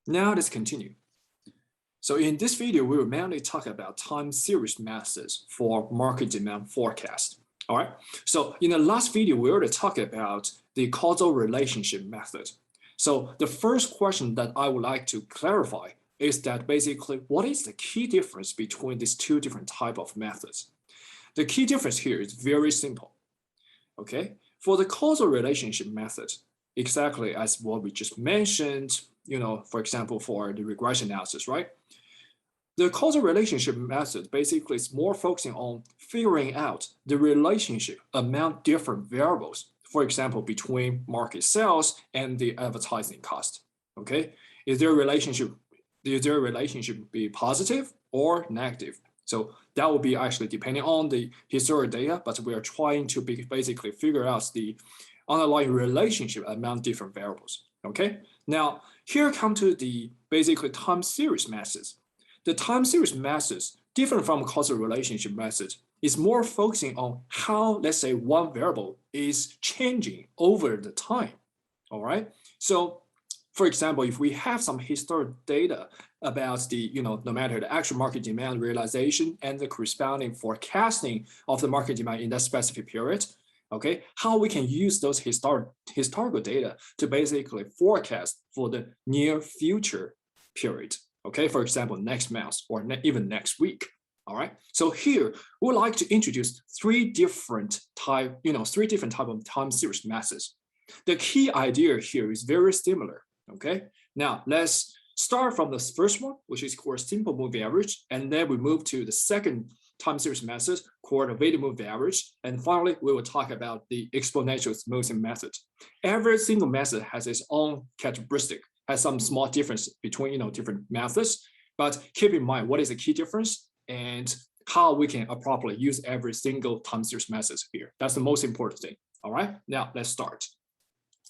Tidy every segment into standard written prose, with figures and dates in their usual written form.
Now let's continue. So in this video, we will mainly talk about time series methods for market demand forecast. All right. So in the last video, we already talked about the causal relationship method. So the first question that I would like to clarify is that basically, what is the key difference between these two different types of methods? The key difference here is very simple. Okay. For the causal relationship method, exactly as what we just mentioned, for example, for the regression analysis, right? The causal relationship method basically is more focusing on figuring out the relationship among different variables, for example, between market sales and the advertising cost. Okay, is there a relationship be positive or negative? So that will be actually depending on the historical data, but we are trying to basically figure out the underlying relationship among different variables. Okay, now here come to the basically time series methods. The time series methods, different from causal relationship method, is more focusing on how, let's say, one variable is changing over the time. All right. So, for example, if we have some historical data about the, no matter the actual market demand realization and the corresponding forecasting of the market demand in that specific period, okay, how we can use those historical data to basically forecast for the near future period. Okay, for example, next month or even next week. All right. So here we would like to introduce three different type of time series methods. The key idea here is very similar. Okay. Now let's start from the first one, which is called simple moving average, and then we move to the second time series method called weighted moving average, and finally we will talk about the exponential smoothing method. Every single method has its own characteristic, has some small difference between different methods, but keep in mind what is the key difference and how we can appropriately use every single time series method here. That's the most important thing. All right, now let's start.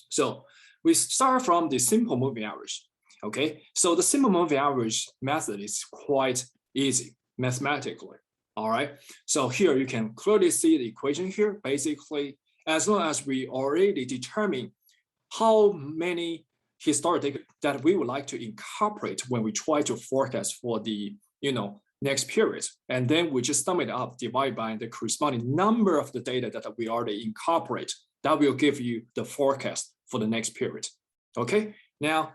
So we start from the simple moving average. Okay, so the simple moving average method is quite easy mathematically. All right, so here you can clearly see the equation here. Basically, as long as we already determine how many historic data that we would like to incorporate when we try to forecast for the next period, and then we just sum it up, divide by the corresponding number of the data that we already incorporate. That will give you the forecast for the next period. Okay, now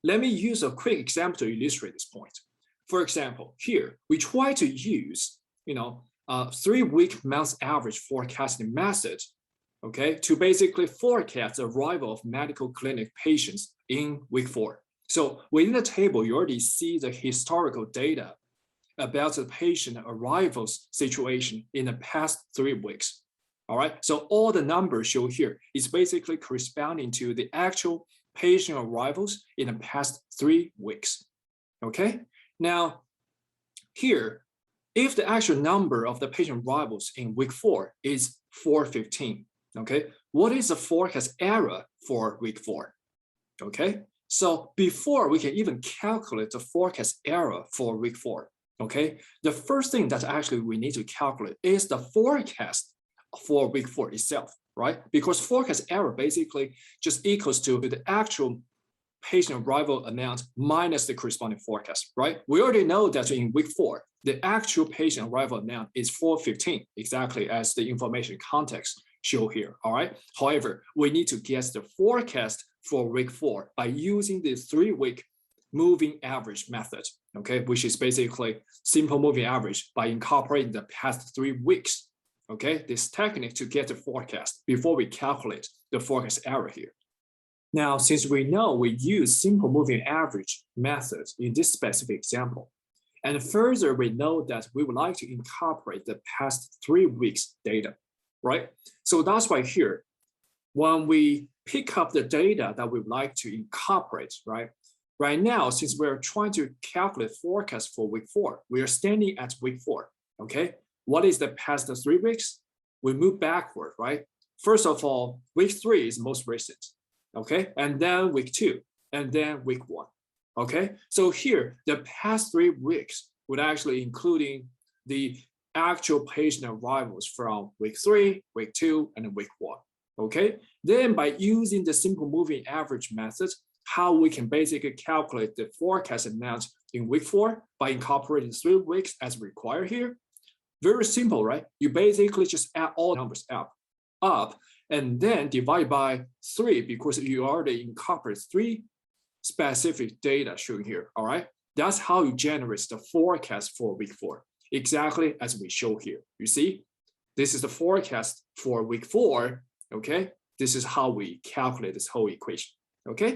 let me use a quick example to illustrate this point. For example, here we try to use 3-week month average forecasting method, okay, to basically forecast the arrival of medical clinic patients in week 4. So within the table, you already see the historical data about the patient arrivals situation in the past 3 weeks. All right, so all the numbers shown here is basically corresponding to the actual patient arrivals in the past 3 weeks. Okay, now here, if the actual number of the patient arrivals in week 4 is 415, okay, what is the forecast error for week 4? Okay, so before we can even calculate the forecast error for week 4, okay, the first thing that actually we need to calculate is the forecast for week 4 itself, right? Because forecast error basically just equals to the actual patient arrival amount minus the corresponding forecast, right? We already know that in week 4, the actual patient arrival amount is 415, exactly as the information context show here, all right? However, we need to guess the forecast for week 4 by using the 3-week moving average method, okay, which is basically simple moving average by incorporating the past 3 weeks, okay, this technique to get the forecast before we calculate the forecast error here. Now, since we know we use simple moving average method in this specific example, and further we know that we would like to incorporate the past 3 weeks data, right? So that's why here, when we pick up the data that we would like to incorporate, right? Right now, since we're trying to calculate forecast for week 4, we are standing at week 4, okay? What is the past 3 weeks? We move backward, right? First of all, week 3 is most recent, okay? And then week 2, and then week 1, okay? So here, the past 3 weeks would actually including the actual patient arrivals from week 3, week 2, and week 1, okay? Then by using the simple moving average method, how we can basically calculate the forecast amount in week 4 by incorporating 3 weeks as required here? Very simple, right? You basically just add all numbers up, and then divide by 3 because you already incorporate 3 specific data shown here, all right? That's how you generate the forecast for week 4, exactly as we show here. You see, this is the forecast for week 4, okay? This is how we calculate this whole equation, okay?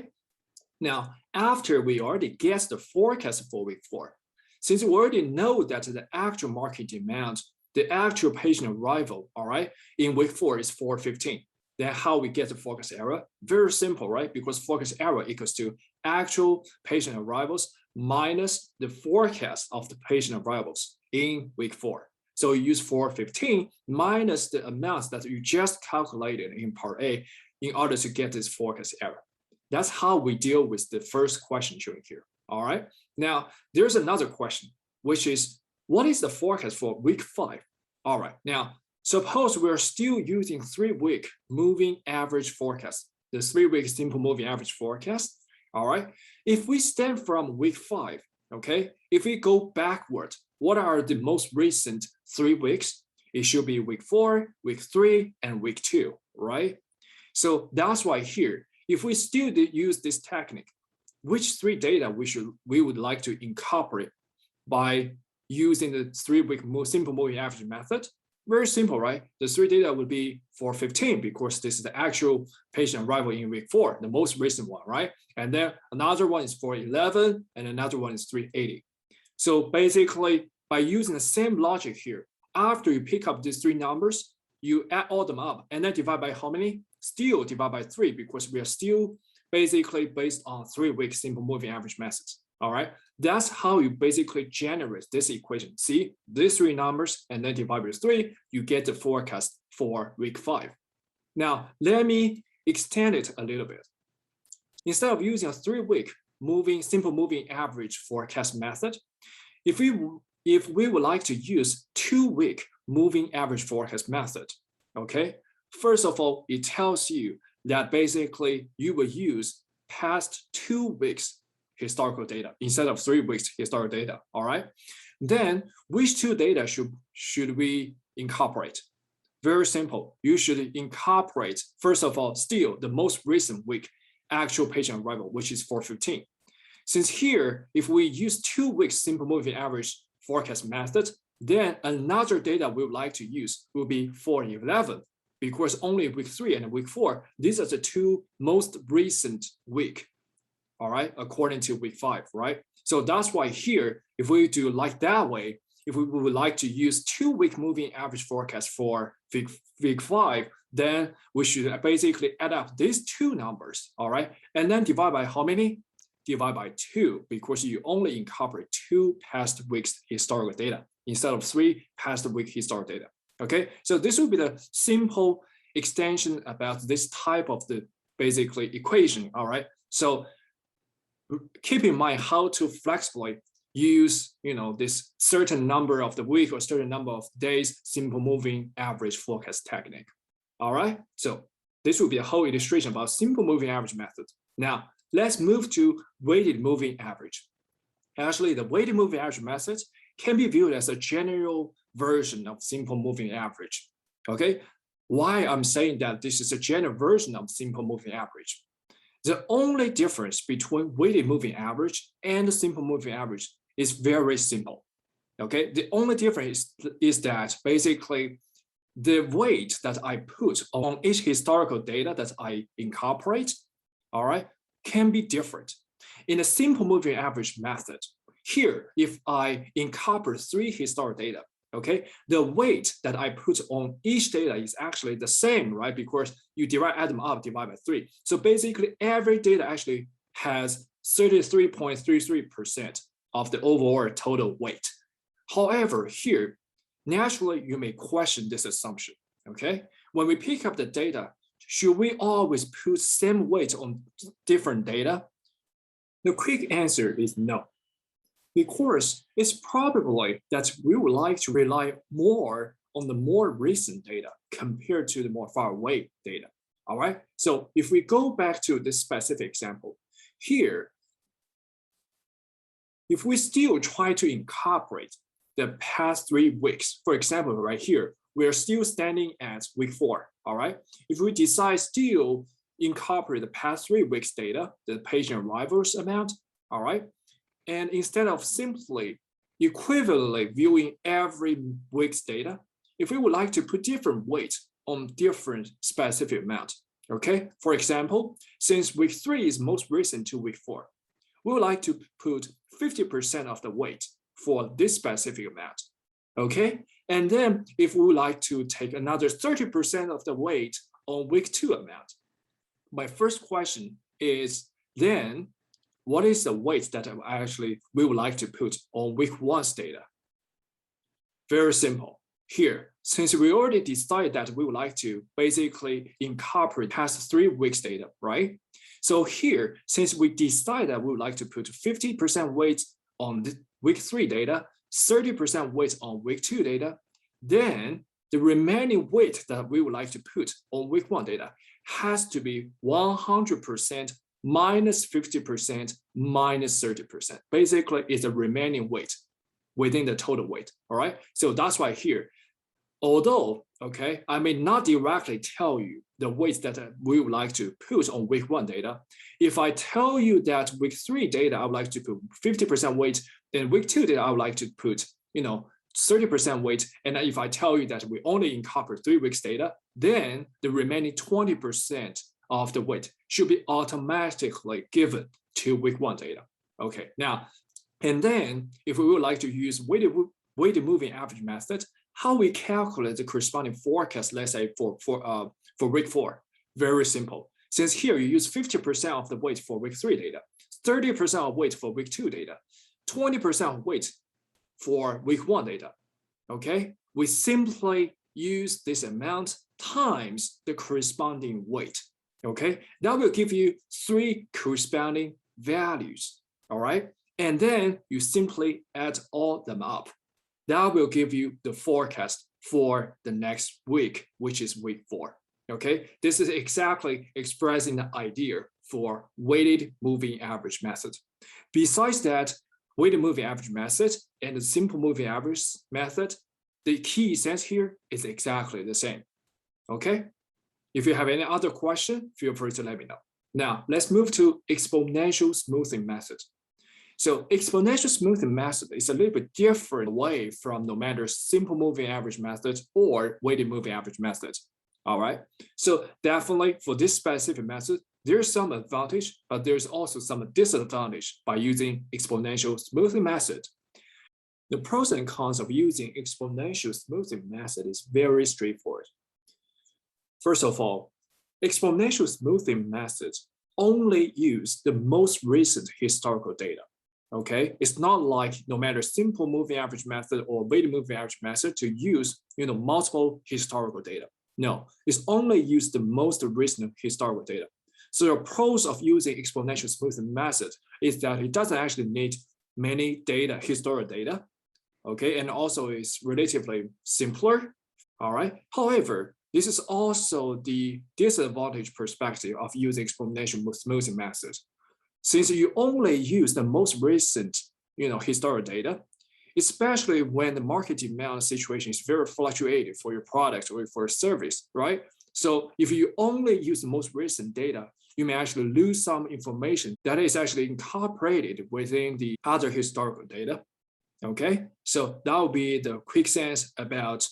Now, after we already guessed the forecast for week 4, since we already know that the actual market demand, the actual patient arrival, all right, in week 4 is 415. Then how we get the forecast error? Very simple, right? Because forecast error equals to actual patient arrivals minus the forecast of the patient arrivals in week 4. So you use 415 minus the amounts that you just calculated in part A in order to get this forecast error. That's how we deal with the first question shown here, all right? Now, there's another question, which is, what is the forecast for week 5? All right, now, suppose we're still using 3-week moving average forecast, the 3-week simple moving average forecast, all right? If we start from week 5, okay, if we go backward, what are the most recent 3 weeks? It should be week 4, week 3, and week 2, right? So that's why here, if we still use this technique, which 3 data we would like to incorporate by using the 3-week simple moving average method? Very simple, right? The 3 data would be for 15 because this is the actual patient arrival in week 4, the most recent one, right? And then another one is for 11, and another one is 380. So basically, by using the same logic here, after you pick up these 3 numbers, you add all them up and then divide by how many? Still divide by 3 because we are still basically based on 3-week simple moving average methods. All right, that's how you basically generate this equation. See, these 3 numbers and then divide by 3, you get the forecast for week 5. Now, let me extend it a little bit. Instead of using a 3-week simple moving average forecast method, if we would like to use 2-week moving average forecast method, okay, first of all, it tells you that basically you will use past 2 weeks historical data instead of 3 weeks historical data, all right? Then which 2 data should we incorporate? Very simple. You should incorporate, first of all, still the most recent week actual patient arrival, which is 415. Since here, if we use 2 weeks simple moving average forecast method, then another data we would like to use will be 411. Because only week 3 and week 4, these are the 2 most recent week, all right, according to week 5, right? So that's why here, if we do like that way, if we would like to use 2-week moving average forecast for week 5, then we should basically add up these 2 numbers, all right? And then divide by how many? Divide by 2, because you only incorporate 2 past weeks historical data instead of 3 past week historical data. Okay, so this will be the simple extension about this type of the basically equation, all right? So keep in mind how to flexibly use, this certain number of the week or certain number of days simple moving average forecast technique, all right? So this will be a whole illustration about simple moving average method. Now, let's move to weighted moving average. Actually, the weighted moving average method can be viewed as a general version of simple moving average, okay? Why I'm saying that this is a general version of simple moving average? The only difference between weighted moving average and simple moving average is very simple, okay? The only difference is that basically the weight that I put on each historical data that I incorporate, all right, can be different. In a simple moving average method, here, if I incorporate 3 historical data, okay, the weight that I put on each data is actually the same, right? Because you add them up, divide by 3. So basically, every data actually has 33.33% of the overall total weight. However, here, naturally, you may question this assumption, okay? When we pick up the data, should we always put same weight on different data? The quick answer is no. Because it's probably that we would like to rely more on the more recent data compared to the more far away data, all right? So if we go back to this specific example, here, if we still try to incorporate the past 3 weeks, for example, right here, we're still standing at week 4, all right? If we decide still incorporate the past 3 weeks data, the patient arrivals amount, all right? And instead of simply equivalently viewing every week's data, if we would like to put different weight on different specific amount, okay? For example, since week 3 is most recent to week 4, we would like to put 50% of the weight for this specific amount, okay? And then if we would like to take another 30% of the weight on week 2 amount, my first question is then, what is the weight that we would like to put on week 1's data? Very simple. Here, since we already decided that we would like to basically incorporate past 3 weeks data, right? So here, since we decided that we would like to put 50% weight on the week 3 data, 30% weight on week 2 data, then the remaining weight that we would like to put on week 1 data has to be 100% minus 50% minus 30%. Basically, it's the remaining weight within the total weight, all right? So that's why here, although, okay, I may not directly tell you the weights that we would like to put on week 1 data. If I tell you that week 3 data, I would like to put 50% weight, then week 2 data, I would like to put, 30% weight. And if I tell you that we only incorporate 3 weeks data, then the remaining 20% of the weight should be automatically given to week 1 data. Okay, now, and then if we would like to use weighted moving average method, how we calculate the corresponding forecast, let's say for week 4, very simple. Since here you use 50% of the weight for week 3 data, 30% of weight for week 2 data, 20% of weight for week 1 data, okay? We simply use this amount times the corresponding weight, okay? That will give you 3 corresponding values, all right? And then you simply add all them up. That will give you the forecast for the next week, which is week 4, okay? This is exactly expressing the idea for weighted moving average method. Besides that, weighted moving average method and the simple moving average method, the key sense here is exactly the same, okay? If you have any other question, feel free to let me know. Now, let's move to exponential smoothing method. So exponential smoothing method is a little bit different way from no matter simple moving average method or weighted moving average method, all right? So definitely for this specific method, there's some advantage, but there's also some disadvantage by using exponential smoothing method. The pros and cons of using exponential smoothing method is very straightforward. First of all, exponential smoothing methods only use the most recent historical data. Okay, it's not like no matter simple moving average method or weighted moving average method to use multiple historical data. No, it's only use the most recent historical data. So the pros of using exponential smoothing method is that it doesn't actually need many data, historical data. Okay, and also it's relatively simpler. All right. However, this is also the disadvantage perspective of using exponential smoothing method. Since you only use the most recent, historical data, especially when the market demand situation is very fluctuating for your product or for a service, right? So if you only use the most recent data, you may actually lose some information that is actually incorporated within the other historical data. Okay, so that will be the quick sense about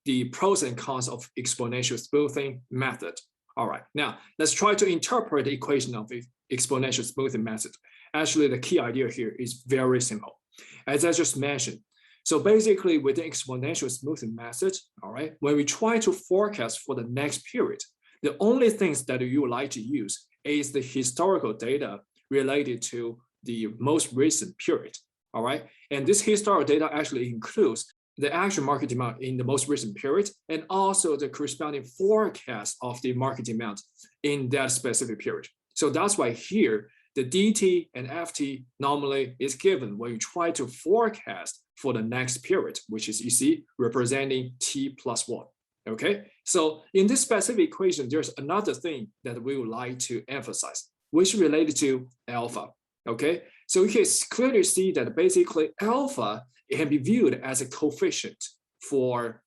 the pros and cons of exponential smoothing method. All right, now let's try to interpret the equation of the exponential smoothing method. Actually, the key idea here is very simple. As I just mentioned, so basically with the exponential smoothing method, all right, when we try to forecast for the next period, the only things that you would like to use is the historical data related to the most recent period, all right? And this historical data actually includes the actual market demand in the most recent period and also the corresponding forecast of the market demand in that specific period. So that's why here, the DT and FT normally is given when you try to forecast for the next period, which is, you see, representing T plus 1. Okay, so in this specific equation, there's another thing that we would like to emphasize. which related to alpha. Okay, so you can clearly see that basically alpha can be viewed as a coefficient for,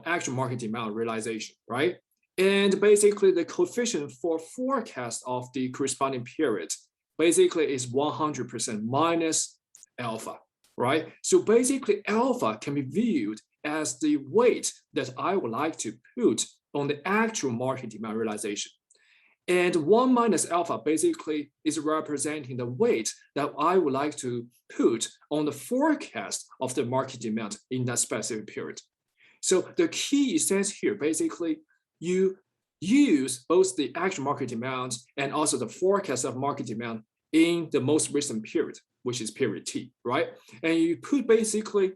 actual market demand realization, right? And basically the coefficient for forecast of the corresponding period basically is 100% minus alpha, right? So basically alpha can be viewed as the weight that I would like to put on the actual market demand realization. And 1 minus alpha basically is representing the weight that I would like to put on the forecast of the market demand in that specific period. So the key sense here, basically, you use both the actual market demand and also the forecast of market demand in the most recent period, which is period T, right? And you put basically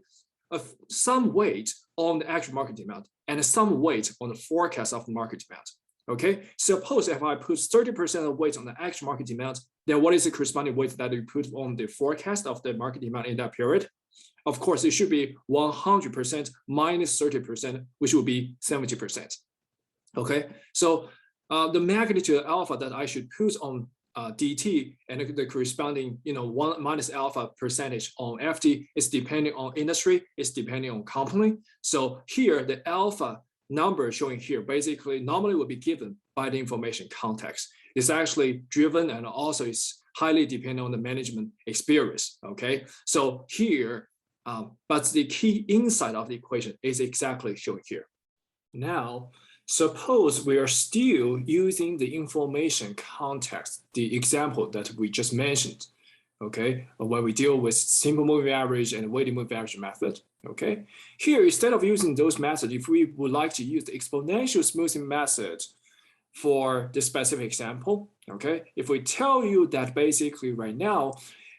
some weight on the actual market demand and some weight on the forecast of the market demand. Okay, suppose if I put 30% of weight on the actual market demand, then what is the corresponding weight that you put on the forecast of the market demand in that period? Of course, it should be 100% minus 30%, which would be 70%. Okay, so the magnitude of alpha that I should put on DT and the corresponding, 1 minus alpha percentage on FT is depending on industry, it's depending on company. So here, the alpha number showing here basically normally will be given by the information context. It's actually driven and also is highly dependent on the management experience. Okay, so here, but the key insight of the equation is exactly shown here. Now, suppose we are still using the information context, the example that we just mentioned, okay, when we deal with simple moving average and weighted moving average method, okay. Here, instead of using those methods, if we would like to use the exponential smoothing method for the specific example, okay, if we tell you that basically right now,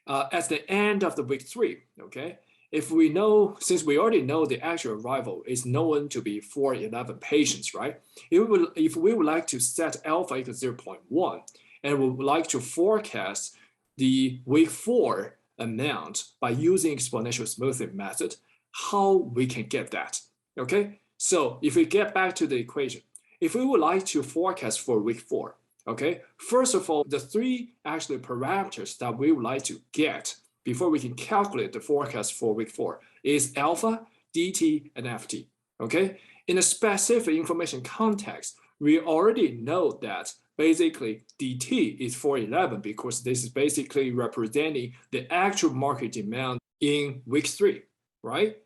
at the end of the week 3, okay, if we know, since we already know the actual arrival is known to be 411 patients, right? If we would like to set alpha equal 0.1 and we would like to forecast the week 4 amount by using exponential smoothing method, how we can get that, okay? So if we get back to the equation, if we would like to forecast for week 4, okay, first of all, the 3 actually parameters that we would like to get before we can calculate the forecast for week 4 is alpha, DT, and FT, okay? In a specific information context, we already know that basically DT is 411 because this is basically representing the actual market demand in week 3, right?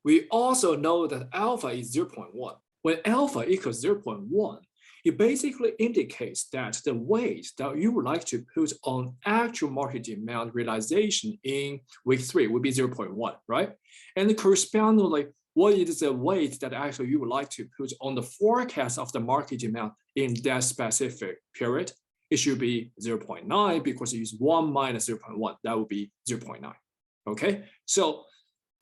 We also know that alpha is 0.1. When alpha equals 0.1, it basically indicates that the weight that you would like to put on actual market demand realization in week 3 would be 0.1, right? And correspondingly, what is the weight that actually you would like to put on the forecast of the market demand in that specific period? It should be 0.9 because you use 1 minus 0.1, that would be 0.9, okay? So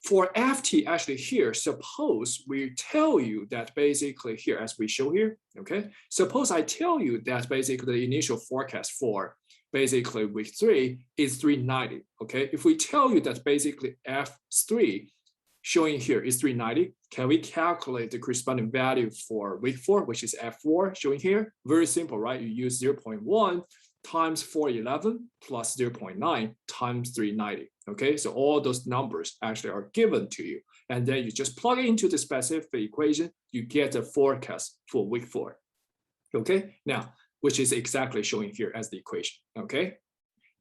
for FT, actually here, suppose we tell you that basically here, as we show here, okay? Suppose I tell you that basically the initial forecast for basically week 3 is 390, okay? If we tell you that basically F3 showing here is 390, can we calculate the corresponding value for week 4, which is F4 showing here? Very simple, right? You use 0.1 times 411 plus 0.9 times 390. Okay, so all those numbers actually are given to you. And then you just plug it into the specific equation, you get the forecast for week 4. Okay, now, which is exactly showing here as the equation. Okay,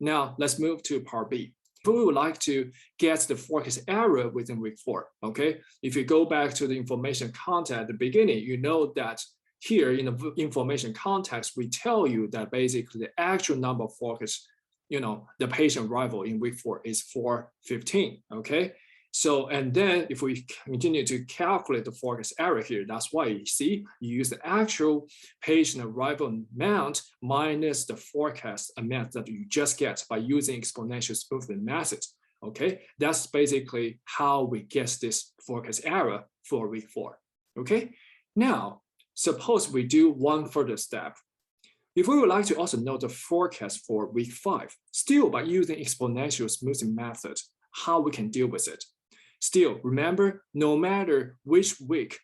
now let's move to part B. If we would like to get the forecast error within week 4, okay, if you go back to the information content at the beginning, you know that here in the information context, we tell you that basically the actual number of forecast, the patient arrival in week 4 is 415, okay? So, and then if we continue to calculate the forecast error here, that's why you see, you use the actual patient arrival amount minus the forecast amount that you just get by using exponential smoothing method, okay? That's basically how we get this forecast error for week 4, okay? Now, suppose we do one further step. If we would like to also know the forecast for week 5, still by using exponential smoothing method, how we can deal with it. Still, remember, no matter which week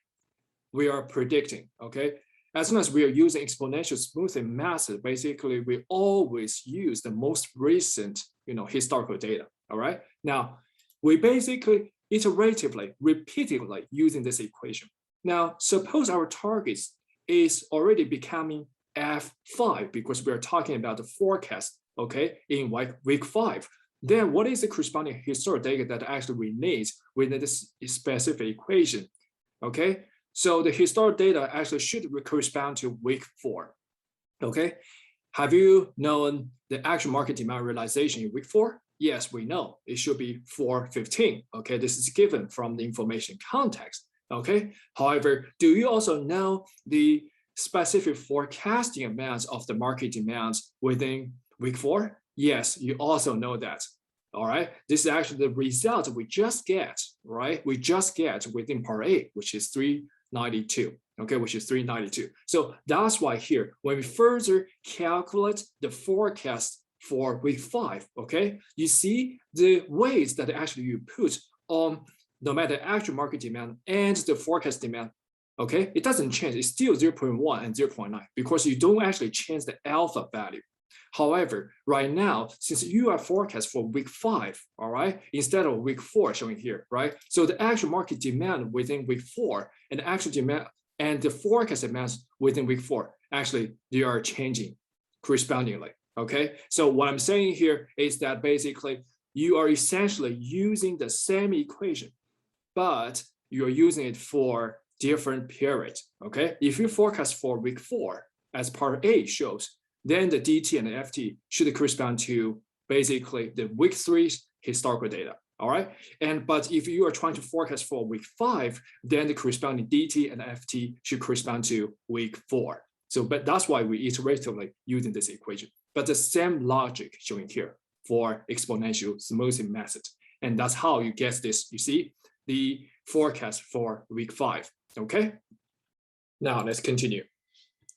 we are predicting, okay, as long as we are using exponential smoothing method, basically we always use the most recent, historical data. All right. Now we basically iteratively, repeatedly using this equation. Now suppose our target is already becoming F5 because we are talking about the forecast, okay, in week 5. Then what is the corresponding historical data that actually we need within this specific equation? Okay, so the historical data actually should correspond to week 4. Okay, have you known the actual market demand realization in week 4? Yes, we know it should be 415. Okay, this is given from the information context. Okay, however, do you also know the specific forecasting amounts of the market demands within week 4? Yes, you also know that. All right, this is actually the result we just get, right? We just get within part A, which is 392. Okay, which is 392. So that's why here, when we further calculate the forecast for week 5, okay, you see the weights that actually you put on no matter actual market demand and the forecast demand. Okay, it doesn't change. It's still 0.1 and 0.9 because you don't actually change the alpha value. However, right now, since you are forecast for week 5, all right, instead of week 4 showing here, right? So the actual market demand within week 4 and the actual demand and the forecast amounts within week 4, actually, they are changing correspondingly, okay? So what I'm saying here is that basically you are essentially using the same equation, but you're using it for different periods, okay? If you forecast for week 4, as part A shows, then the DT and the FT should correspond to basically the week 3's historical data, all right? But if you are trying to forecast for week 5, then the corresponding DT and FT should correspond to week 4. So, but that's why we iteratively using this equation. But the same logic showing here for exponential smoothing method. And that's how you get this, you see, the forecast for week 5, okay? Now let's continue.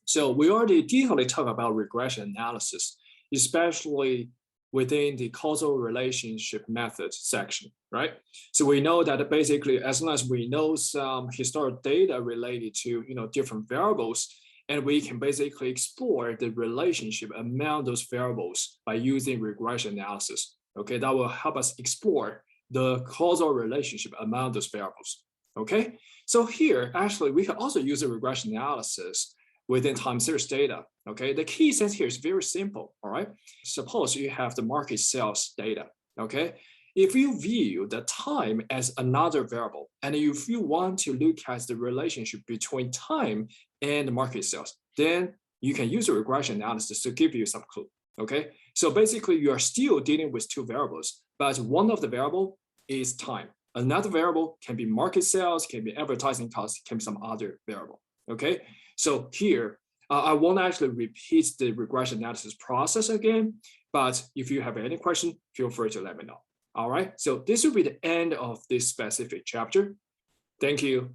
So we already detailedly talked about regression analysis, especially within the causal relationship method section, right? So we know that basically, as long as we know some historical data related to different variables, and we can basically explore the relationship among those variables by using regression analysis. Okay, that will help us explore the causal relationship among those variables. Okay, so here actually we can also use a regression analysis within time series data. Okay, the key sense here is very simple. All right, suppose you have the market sales data. Okay, if you view the time as another variable, and if you want to look at the relationship between time and the market sales, then you can use a regression analysis to give you some clue. Okay, so basically you are still dealing with two variables, but one of the variable is time. Another variable can be market sales, can be advertising costs, can be some other variable. Okay, so here I won't actually repeat the regression analysis process again, but if you have any question, feel free to let me know. All right, so this will be the end of this specific chapter. Thank you.